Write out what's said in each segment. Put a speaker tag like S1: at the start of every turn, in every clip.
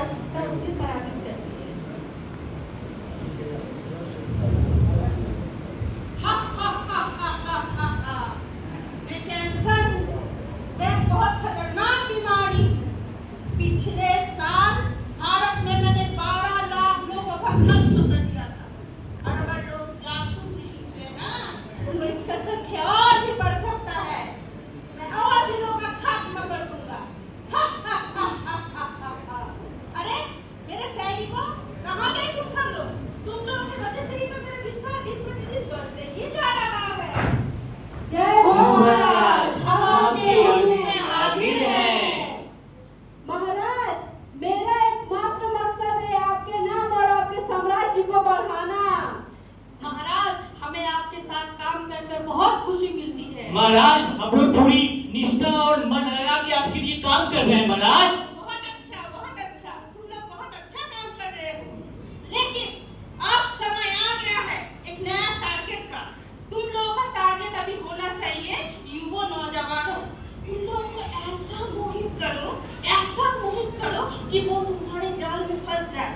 S1: प्राथमिकता उसे पराजित करती है।
S2: मैं कैंसर हूँ, मैं बहुत खतरनाक बीमारी। पिछले साल भारत में मैंने 12 लाख लोगों का खत्म कर दिया था। और अगर लोग जागरूक नहीं हुए ना, तो इसका संख्या और भी बढ़ सकता है। मैं और भी लोगों का खात्मा कर दूंगा। अरे मेरे सैनिकों, कहाँ गए तुम सब लोग? तुम लोगों की वजह से ही तो मेरा बिस्तर दिन प्रतिदिन बढ़ते ही जा रहा है।
S1: जय हो
S3: महाराज, हम आपके हुक्म में
S1: हाजिर हैं। महाराज, मेरा एकमात्र मकसद है आपके नाम और आपके साम्राज्य को बढ़ाना।
S4: महाराज, हमें आपके साथ काम कर कर बहुत खुशी मिलती है।
S3: महाराज, हम लोग पूरी निष्ठा और मन लगा के आपके लिए काम कर रहे हैं महाराज।
S2: बहुत अच्छा, बहुत अच्छा। तुम लोग बहुत अच्छा काम कर रहे हो। लेकिन अब समय आ गया है एक नया टारगेट का। तुम लोगों का टारगेट अभी होना चाहिए युवा नौजवानों। इन लोगों को ऐसा मोहित करो कि वो तुम्हारे जाल में फंस जाए।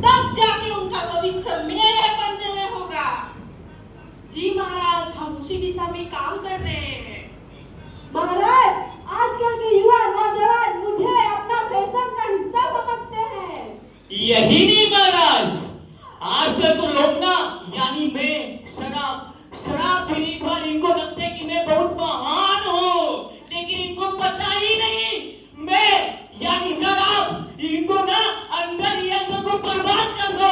S2: तब जाके उनका भविष्य मेरे पंजे में होगा।
S4: जी महाराज, हम उसी दिशा में काम कर रहे हैं।
S1: महाराज, आजकल के युवा नौजवान मुझे अपना फैशन का हिस्सा समझते हैं।
S3: यही नहीं महाराज, आजकल तो लोग ना, यानी मैं शराब पीने के बाद इनको लगता है कि मैं बहुत महान हूँ, लेकिन इनको पता ही नहीं मैं यानी शराब इनको ना अंदर ही अंदर को बर्बाद कर दो।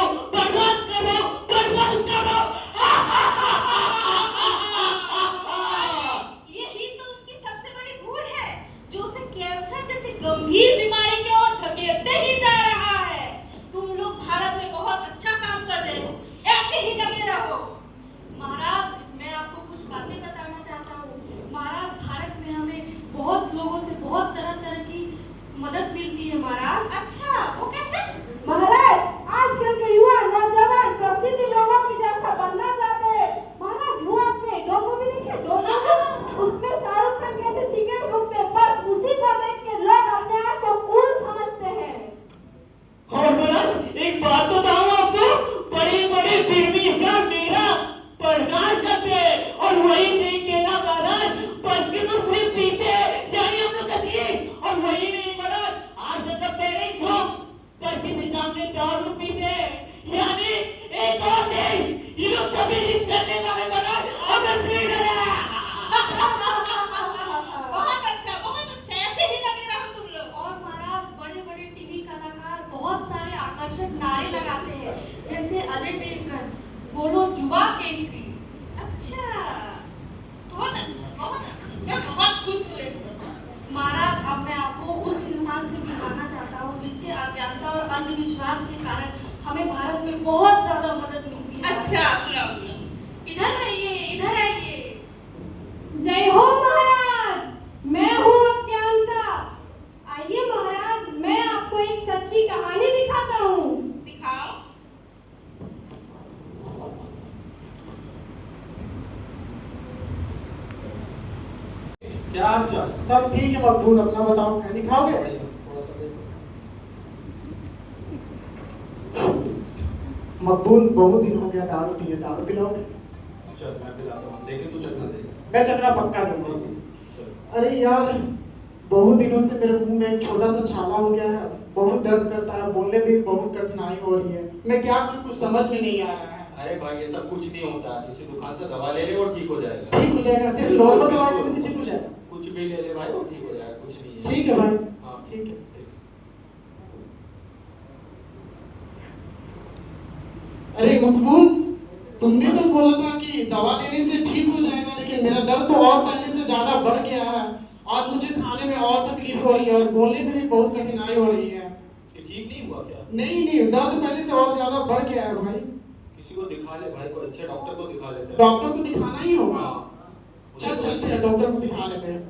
S2: यही तो उनकी सबसे बड़ी भूल है, जो उसे कैंसर जैसी गंभीर बीमारी की ओर धकेलते ही जा रहा है। तुम लोग भारत में बहुत अच्छा काम कर रहे हो, ऐसे ही लगे रहो।
S4: महाराज, मैं आपको कुछ बातें बताना चाहता हूँ। महाराज, भारत में हमें बहुत लोगों से बहुत तरह तरह की मदद मिलती है महाराज।
S2: अच्छा, वो कैसे?
S1: महाराज, आजकल के युवा नौजवान प्रसिद्ध लोगों की जैसा बनना चाहते हैं। महाराज, वो अपने डोमो भी देखे, डोमो उसमें शाहरुख खान कैसे सिगरेट फूकते हैं, बस उसी को देख के लोग अपने आप को कूल समझते हैं।
S3: और महाराज, एक बात बताऊं आपको, बड़े-बड़े फिल्मी स्टार मेरा बर्दाश्त करते हैं और वही देख के ना महाराज पश्चिमी फिल्म पीते हैं, यानी हम लोग कहते हैं। और वही नहीं महाराज, आज तक पेरेंट्स हो पश्चिम के सामने दारू पीते हैं, यानी एक और दिन ये लोग कभी नहीं करने वाले महाराज, अगर पी रहे हैं।
S2: बहुत अच्छा, ऐसे ही लगे रहो तुम लोग।
S4: और महाराज, बड़े बड़े टीवी कलाकार बहुत सारे आकर्षक नारे लगाते हैं, जैसे अजय देवगन, बोलो जुबा केसरी।
S2: अच्छा, बहुत अच्छा। मैं बहुत खुश हुई।
S4: महाराज, अब मैं आपको उस इंसान से मिलवाना चाहता हूँ जिसके अज्ञानता और अंधविश्वास के कारण हमें भारत में बहुत ज्यादा मदद मिलती है।
S2: अच्छा, बुलाओ।
S4: इधर आइए, इधर आइए।
S5: जय हो महाराज, मैं हूँ अज्ञानता। आइए महाराज, मैं आपको एक सच्ची कहानी दिखाता हूँ।
S2: दिखाओ।
S6: क्या हाल चाल? सब ठीक है मकबूल, अपना बताओ, क्या दिखाओगे? मकबूल, बहुत दिन हो गया दारू पिए, दारू पिलाओगे?
S7: चल मैं पिलाता हूँ, लेकिन तू चखना दे।
S6: मैं चखना पक्का दूंगा। अरे यार, बहुत दिनों से मेरे मुंह में एक छोटा सा छाला हो गया है, बहुत दर्द करता है, बोलने में बहुत कठिनाई हो रही है। मैं क्या करूँ, कुछ समझ में नहीं आ रहा है।
S7: अरे भाई, ये सब कुछ नहीं होता, किसी दुकान से दवा ले ले और ठीक हो जाएगा।
S6: ठीक हो जाएगा, सिर्फ नॉर्मल दवाई लेने से ठीक हो जाएगा।
S7: कुछ भी ले ले भाई, वो ठीक हो जाएगा, कुछ नहीं है।
S6: ठीक है भाई,
S7: हाँ
S6: ठीक है। अरे मकबूल, तुमने तो बोला था कि दवा लेने से ठीक हो जाएगा, लेकिन मेरा दर्द तो और पहले से ज्यादा बढ़ गया है। आज मुझे खाने में और तकलीफ हो रही है और बोलने में भी बहुत कठिनाई हो रही है।
S7: ये ठीक नहीं हुआ क्या?
S6: नहीं, दर्द पहले से और ज्यादा बढ़ गया है भाई।
S7: किसी को दिखा ले भाई, कोई अच्छे डॉक्टर को दिखा लेते हैं।
S6: डॉक्टर को दिखाना ही होगा।
S7: हाँ।
S6: चलते हैं, डॉक्टर को दिखा लेते हैं।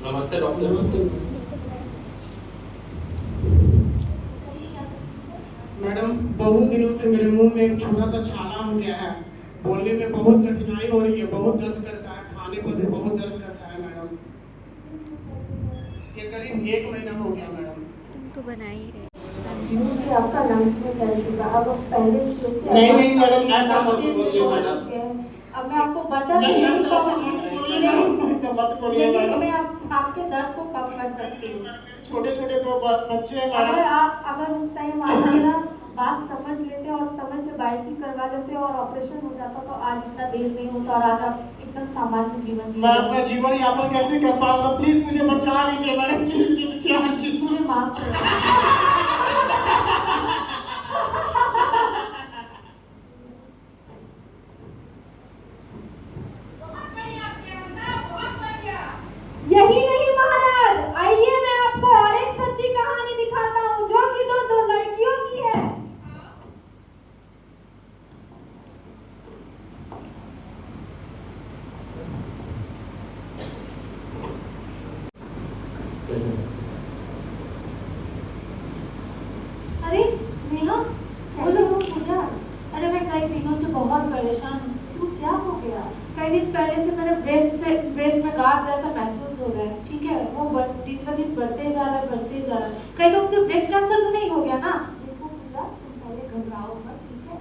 S7: नमस्ते डॉक्टर।
S6: नमस्ते मैडम, बहुत दिनों से मेरे मुंह में एक छोटा सा छाला हो गया है बोलने में बहुत कठिनाई हो रही है, बहुत दर्द करता है, खाने पर भी बहुत दर्द करता है मैडम। ये करीब 1 महीना हो गया मैडम।
S8: तो बना ही रहे।
S1: कंटिन्यू से आपका लंग्स में फैल चुका है। अब पहले जैसे
S6: नहीं मैडम, ऐसा मत बोलिए मैडम।
S1: अब मैं आपको बचा
S6: नहीं,
S1: नहीं
S6: ऐसा मत बोलिए
S1: लेकिन
S6: मैडम।
S1: मैं आपके दर्द को कम कर सकती हूँ।
S6: छोटे छोटे 2 बच्चे हैं मैडम।
S1: अगर उस टाइम आप मेरा बात समझ लेते और समय से बायोप्सी करवा लेते और ऑपरेशन हो जाता तो आज इतना देर नहीं होता और आज आप एकदम सामान्य जीवन जी
S6: मैं अपना जीवन यापन कैसे कर पाऊंगा? प्लीज मुझे बचा लीजिए मैडम, प्लीज मुझे बचा लीजिए।
S1: मुझे माफ कर दीजिए।
S2: बहुत बढ़िया प्रियंका, बहुत बढ़िया।
S5: यही नहीं महाराज, आइए मैं आपको और एक सच्ची कहानी दिखाता हूँ जो कि दो लड़कियों की है।
S4: अरे नेहा, बोलो पूजा। अरे मैं कई दिनों से बहुत परेशान हूँ।
S1: तू क्या हो गया?
S4: कई दिन पहले से मेरे ब्रेस्ट में गांठ जैसा महसूस हो रहा है। ठीक है, वो दिन ब दिन बढ़ते जा रहा है। कहीं तो मुझे ब्रेस्ट कैंसर तो नहीं हो गया ना?
S1: देखो पूजा, तुम पहले घबराओ मत, ठीक है?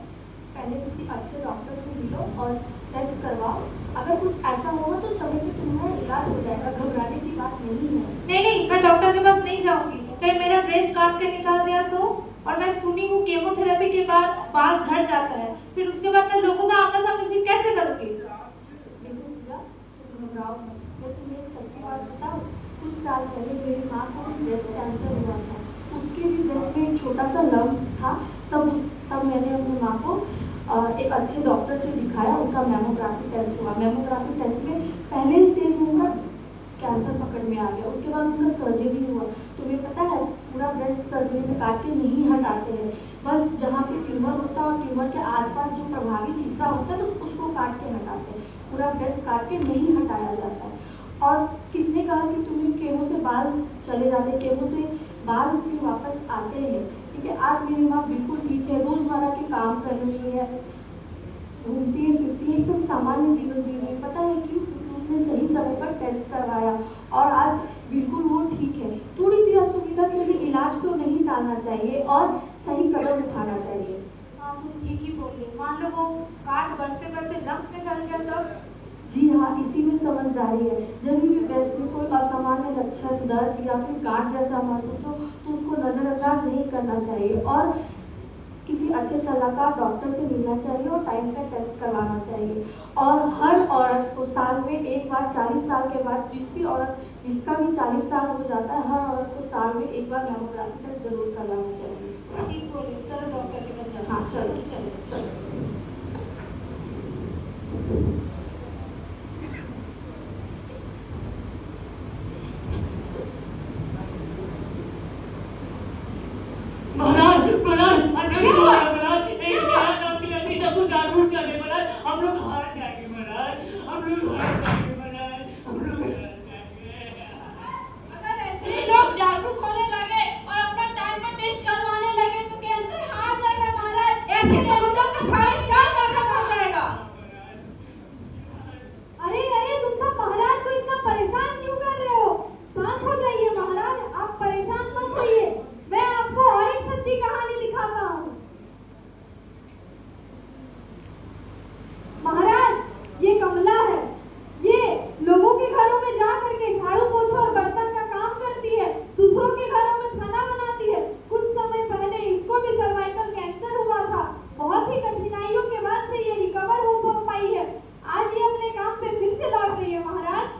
S1: पहले किसी अच्छे डॉक्टर से मिलो और टेस्ट करवाओ। अगर कुछ ऐसा होगा तो समय पे तुम्हारा इलाज हो जाएगा, घबराने की बात नहीं है।
S4: नहीं, मैं डॉक्टर के पास नहीं जाऊंगी। कहीं मेरा ब्रेस्ट काट के निकाल दिया तो? और मैं सुनी हूँ केमोथेरेपी के बाद बाल झड़ जाता है, फिर उसके बाद मैं लोगों का आमना सामना फिर कैसे करूँगी?
S1: देखो पूजा, तुम घबराओ मत। मैं तुम्हें एक सच्ची बात बताऊं, कुछ साल पहले मेरी माँ को ब्रेस्ट कैंसर हुआ था। उसके भी ब्रेस्ट में एक छोटा सा लम्प था। तब मैंने अपनी माँ को एक अच्छे डॉक्टर से दिखाया। उनका मैमोग्राफी टेस्ट हुआ। मैमोग्राफी टेस्ट में पहले स्टेज में उनका कैंसर पकड़ में आ गया। उसके बाद उनका सर्जरी हुआ। तुम्हें पता है, पूरा ब्रेस्ट सर्जरी में काट के नहीं हटाते हैं, बस जहाँ पे ट्यूमर होता है और ट्यूमर के आसपास जो प्रभावित हिस्सा होता है तो उसको काट के हटाते हैं। पूरा ब्रेस्ट काट के नहीं हटाया जाता है। और किसने कहा कि तुम्हें केमो से बाल चले जाते हैं? केमो से बाल फिर वापस आते हैं। ठीक है, आज मेरी माँ बिल्कुल ठीक है, रोजमर्रा के काम कर रही है, घूमती है फिरती है, एकदम सामान्य जीवन जी रही है। पता है क्यों? क्योंकि उसने सही समय पर टेस्ट करवाया और आज बिल्कुल वो ठीक है। थोड़ी सी असुविधा के लिए इलाज को नहीं टालना चाहिए और सही कदम उठाना चाहिए।
S4: हाँ, तुम ठीक ही बोल रही हो। मान लो वो गांठ बढ़ते लंग्स में फैल गया तब?
S1: जी हाँ, इसी में समझदारी है। जब भी ब्रेस्ट में कोई असामान्य लक्षण, दर्द या फिर गांठ जैसा महसूस हो तो उसको नजरअंदाज नहीं करना चाहिए और किसी अच्छे सलाहकार डॉक्टर से मिलना चाहिए और टाइम पे टेस्ट करवाना चाहिए। और हर औरत को साल में एक बार, 40 साल के बाद, जिसका भी 40 साल हो जाता है, हर औरत को साल में एक बार मैमोग्राफी टेस्ट जरूर करवाना चाहिए।
S4: ठीक बोल रही हो। चलो डॉक्टर के पास जाओ।
S1: हाँ चलो।
S3: महाराज महाराज एक महाराज आपकी लड़की सब कुछ जानबूझ कर दे महाराज। हम लोग हार जाएंगे महाराज, हम लोग हार जाएंगे महाराज, हम लोग हार जाएंगे।
S1: अगर ऐसे ही लोग जागरूक होने लगे और अपना टाइम पर टेस्ट करवाने लगे तो कैंसर हार जाएगा महाराज। ऐसे में हम लोग का 4.5 लाख हो जाएगा।
S5: अरे तुम सब महाराज को इतना परेशान क्यों कर रहे हो? शांत हो जाइए महाराज, आप परेशान मत होइए। मैं आपको और एक सच्ची कहानी दिखाता हूँ। महाराज, ये कमला है। ये लोगों के घरों में जा करके झाड़ू पोछा और बर्तन का काम करती है, दूसरों के घरों में खाना बनाती है। कुछ समय पहले इसको भी सर्वाइकल कैंसर हुआ था। बहुत ही कठिनाइयों के बाद से ये रिकवर हो पाई है। आज ये अपने काम पे फिर से लौट रही है महाराज।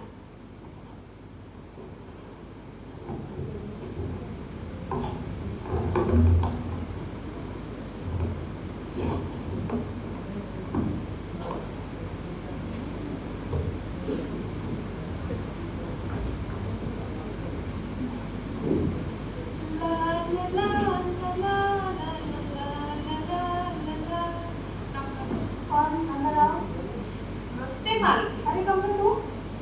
S1: और अंदर आओ।
S2: नमस्ते मालकिन।
S1: अरे कमला तू?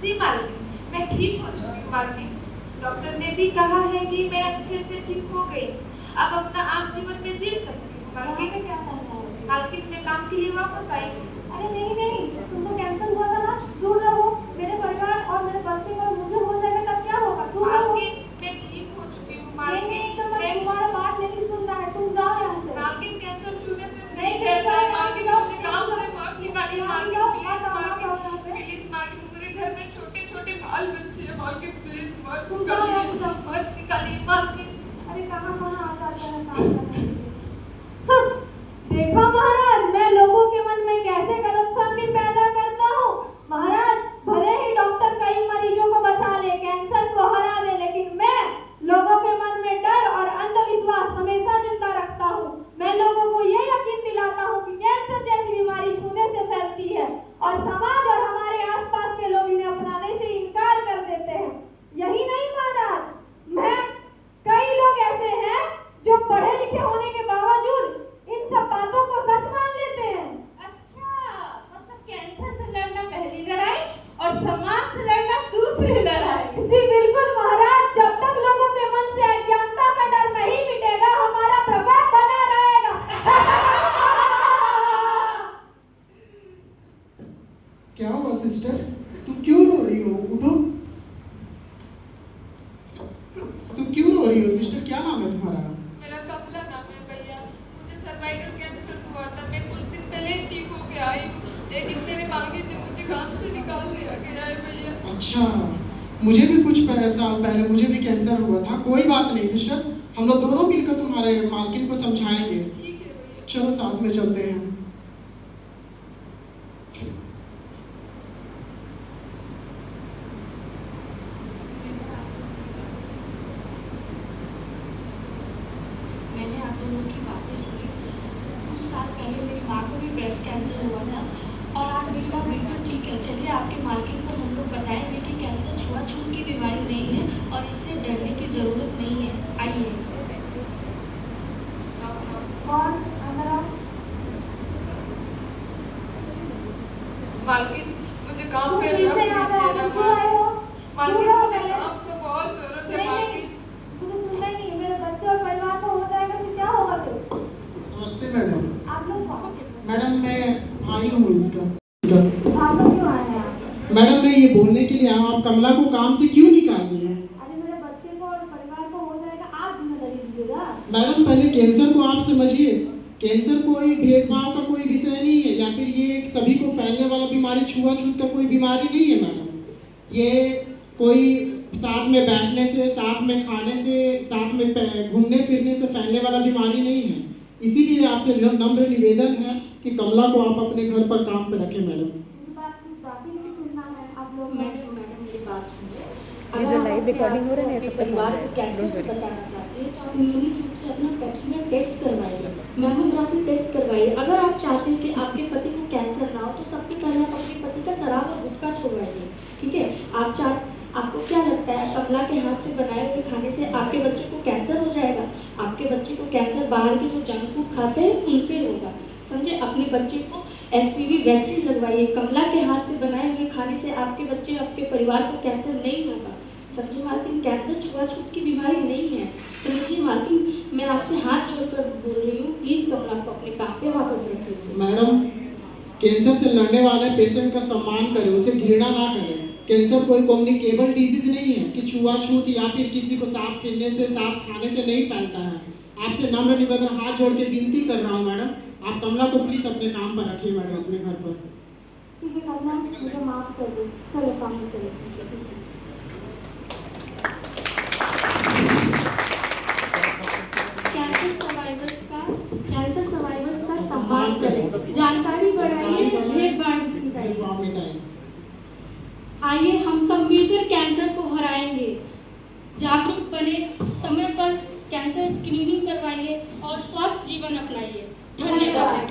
S2: जी मालकिन, मैं ठीक हो चुकी हूँ मालकिन। डॉक्टर ने भी कहा है कि मैं अच्छे से ठीक हो गई, अब अपना आम जीवन में जी सकती हूँ
S1: यहाँ
S2: मालकिन।
S1: पे क्या करना है?
S2: मालकिन मैं काम के लिए वापस आई हूँ।
S5: अरे नहीं नहीं, तुमको कैंसर हुआ था ना, दूर रहो। मेरे परिवार और मेरे बच्चे को मुझे हो जाएगा तब क्या होगा? दूर रहो।
S2: मालकिन मैं ठीक हो चुकी हूँ
S5: नहीं
S2: मालकिन।
S5: नहीं, तुम्हारा बात नहीं सुन रहा है, तुम जाओ यहाँ से।
S2: मालकिन कैंसर छूने से
S5: नहीं,
S2: नहीं फैलता है
S5: नहीं,
S2: मालकिन,
S5: नहीं,
S2: मुझे काम से मत निकालिए
S5: नहीं,
S2: मालकिन,
S5: नहीं,
S2: प्लीज
S5: नहीं,
S2: मालकिन,
S5: नहीं,
S2: प्लीज मालकिन, मेरे घर में छोटे छोटे बाल बच्चे हैं मालकिन, प्लीज मत
S5: तुम जाओ यहाँ से, जाओ।
S2: मत निकालिए मालकिन।
S5: अरे कहाँ कहाँ आता है काम करने के लिए। हाँ, देखा महाराज, मैं लोगों के मन में कैसे गलतफहमी पैदा करता हूँ। महाराज, भले ही डॉक्टर कई मरीजों को बचा ले, कैंसर को हरा दे, लेकिन मैं लोगों के मन में डर और अंधविश्वास हमेशा जिंदा रखता हूँ। मैं लोगों को ये यकीन दिलाता हूँ कि कैंसर जैसी बीमारी छूने से फैलती है और समाज और हमारे आसपास के लोग इन्हें अपनाने से इनकार कर देते हैं। यही नहीं महाराज, मैं कई लोग ऐसे हैं जो पढ़े लिखे होने के बावजूद इन सब बातों को सच मान लेते हैं।
S2: अच्छा, मतलब कैंसर से लड़ना पहली लड़ाई और समाज से लड़ना दूसरी लड़ाई।
S5: जी बिल्कुल महाराज, जब तक लोगों के मन से अज्ञानता का डर नहीं मिटेगा, हमारा प्रभाव बना रहेगा।
S6: क्या हुआ सिस्टर, तुम क्यों रो रही हो? उठो। तुम क्यों रो रही हो सिस्टर, क्या नाम है तुम्हारा?
S2: मेरा कमला नाम है भैया, मुझे सर्वाइकल कैंसर हुआ था, मैं कुछ दिन पहले ठीक हो के आई हूँ, लेकिन मेरे मालकिन ने मुझे काम से निकाल दिया गया है भैया।
S6: अच्छा, मुझे भी कुछ साल पहले मुझे भी कैंसर हुआ था। कोई बात नहीं सिस्टर, हम लोग दोनों मिलकर तुम्हारे मालकिन को समझाएंगे।
S2: ठीक है भैया।
S6: चलो साथ में चलते हैं।
S4: मैंने आप दोनों की बातें सुनी। कुछ साल पहले मेरी माँ को भी ब्रेस्ट कैंसर हुआ था और आज मेरी माँ बिल्कुल ठीक है। चलिए आपके मालकिन को हम लोग बताएंगे कि कैंसर छुआछूत की बीमारी नहीं है और इससे डरने की ज़रूरत नहीं है। आइए।
S5: कौन अंदर आओ।
S2: मालकिन, मुझे काम पे
S5: तुम
S2: रख
S5: फिर से आ
S2: दीजिए
S5: गए,
S2: ना
S5: क्यों आए हो?
S2: मालकिन,
S5: क्यों
S2: मुझे
S5: आए?
S2: काम की बहुत जरूरत है
S5: नहीं,
S2: मालकिन।
S5: मुझे सुनना ही नहीं, मेरे बच्चे और परिवार को हो जाएगा फिर क्या होगा फिर?
S6: नमस्ते मैडम।
S5: आप लोग कौन?
S6: मैडम मैं भाई हूँ इसका।
S5: आप लोग क्यों आए हैं यहाँ पे?
S6: मैडम मैं ये बोलने के लिए आया हूँ, आप कमला को काम से क्यों निकाल दिए?
S5: अरे मेरे बच्चे को और परिवार को हो जाएगा, आप जिम्मेदारी दीजिएगा।
S6: मैडम पहले कैंसर को आप समझिए। कैंसर कोई भेदभाव का कोई विषय नहीं है, या फिर ये एक सभी को फैलने वाला बीमारी, छुआछूत का कोई बीमारी नहीं है मैडम। ये कोई साथ में बैठने से, साथ में खाने से, साथ में घूमने फिरने से फैलने वाला बीमारी नहीं है। इसीलिए आपसे नम्र निवेदन है कि कमला को आप अपने घर पर काम पर रखें मैडम।
S5: मेरी बात ही नहीं सुनना है आप लोग।
S4: मैडम मेरी बात सुनिए। अगर आप लाइव रिकॉर्डिंग हो रही है, अपने परिवार को कैंसर से बचाना चाहते हैं तो आप नियमित रूप से अपना पैप्सिलर टेस्ट करवाइए, मैमोग्राफी टेस्ट करवाइए। अगर आप चाहते हैं कि आपके पति को कैंसर ना हो तो सबसे पहले आप अपने पति का शराब और गुटखा छुड़वाइए, ठीक है? आपको क्या लगता है कमला के हाथ से बनाए हुए खाने से आपके बच्चे को कैंसर हो जाएगा? आपके बच्चे को कैंसर बाहर के जो जंक फूड खाते हैं उनसे होगा, समझे? अपने बच्चे को HPV वैक्सीन लगवाइए। कमला के हाथ से बनाए हुए खाने से आपके बच्चे, आपके परिवार को कैंसर नहीं होगा, समझे मालकिन? कैंसर छुआछूत की बीमारी नहीं है, समझिए मालकिन? मैं आपसे हाथ जोड़कर बोल रही हूँ, प्लीज़ कमला को अपने काम पे वापस रख लीजिए।
S6: मैडम कैंसर से लड़ने वाले पेशेंट का सम्मान करें, उसे घृणा ना करें। कैंसर कोई कम्युनिकेबल डिजीज नहीं है कि छुआछूत या फिर किसी को साथ फिरने से, साथ खाने से नहीं फैलता है। आपसे नम्र निवेदन, हाथ जोड़ के विनती कर रहा हूँ मैडम, आप कमला को प्लीज अपने काम पर रखिए मैडम, अपने घर पर।
S5: ठीक है कमला, मुझे माफ कर दो, चलो काम पे चलो।
S4: कैंसर सर्वाइवर्स का सम्मान करें, जानकारी बढ़ाइए, भेदभाव मिटाइए। आइए हम सब मिलकर कैंसर को हराएंगे। जागरूक बने, समय पर कैंसर स्क्रीनिंग करवाइए और स्वस्थ जीवन अपनाइए। धन्यवाद।